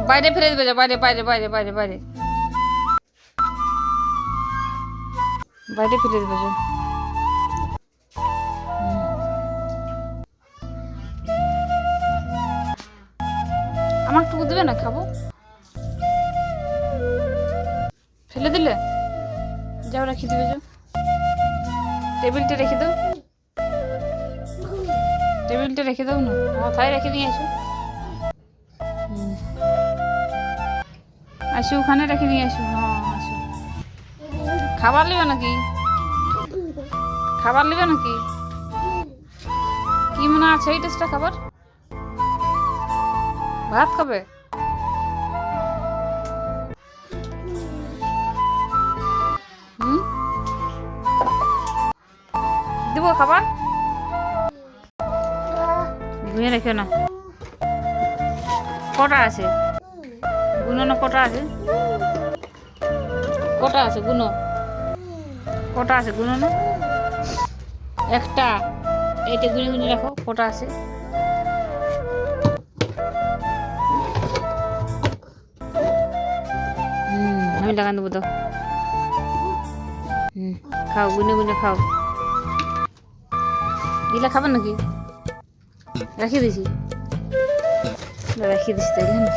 বাইরে ফেলে দেবে, যা বাইরে বাইরে বাইরে বাইরে বাইরে বাইরে ফেলে দেবে, যা। আমার টুকু দেবে না, খাবো। ফেলে দিলে যাও, রাখি দেবে, যাও। টেবিলটা রেখে দাও, টেবিলটা রেখে দাও না, মাথায় রেখে দিয়ে আসো। আসো, ওখানে রেখে দিয়ে আসো। হ্যাঁ আসো। খাবার নেবে নাকি? খাবার নেবে নাকি? কি মনে আছে এই টেস্টটা খাবার? ভাত খাবে? দেবো খাবার? ধুয়ে রেখে না। কটা আছে গুনো না? কটা আছে? কটা আছে গুনো? কটা আছে গুনো না? একটা। এইটা গুনে গুনে রাখো, কটা আছে। আমি লাগান দেবো, দাও। খাও, গুনে গুনে খাও। এগুলা খাবেন নাকি? রাখিয়ে দিছি, রাখিয়ে দিছি তাইলে না।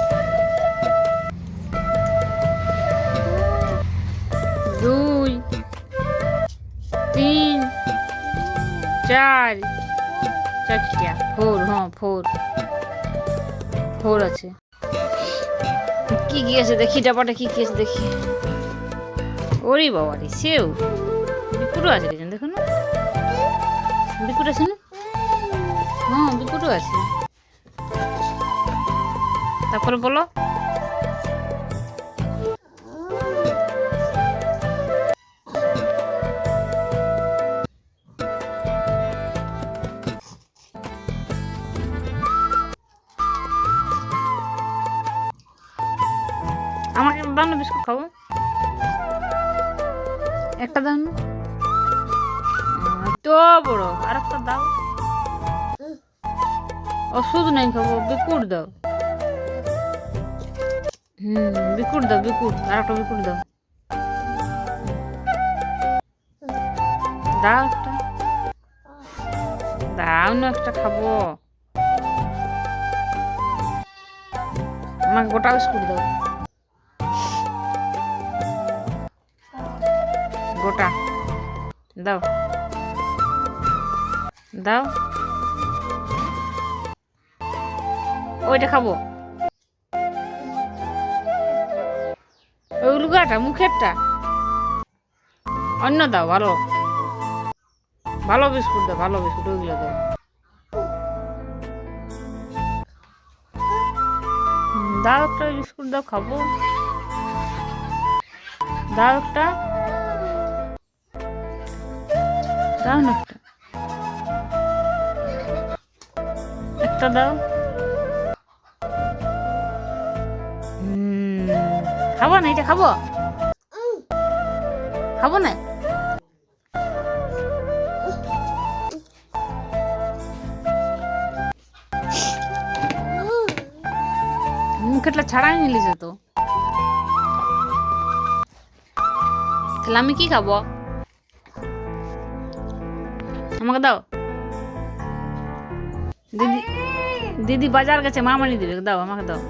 2 3 4 4টা 4। হ্যাঁ 4 আছে। কি কি আছে দেখি, ডাবাটা কি কি আছে দেখি। ওরে বাবা রে, সেও বিকুটও আছে, দেখুন না, বিকুট আছে না? হ্যাঁ বিকুটও আছে। তারপরে বলো। আমাকে দাও না, বিস্কুট খাবো। একটা দাও না, তো বড়। আর একটা দাও। ওষুধ নাই খাবো, বিকুট দাও। বিকুট দাও, বিকুট। আর একটা বিকুট দাও, দাও একটা। দাও না, একটা খাবো। আমাকে গোটা বিস্কুট দাও, গোটা দাও, দাও। ওইটা খাবো, ওই উলুগাটা মুখেরটা। অন্য দাও, ভালো ভালো বিস্কুট দাও, ভালো বিস্কুট ওইগুলো দাও। দাও একটা বিস্কুট দাও, খাবো। দাও একটা, দাও না একটা, একটা দাও। খাবো না, এটা খাবো, খাবো না। মুখেরটা ছাড়াই নিলিছে তো, তাহলে আমি কি খাবো? আমাকে দাও। দিদি দিদি বাজার গেছে, মা মানি দিবে, দাও আমাকে দাও।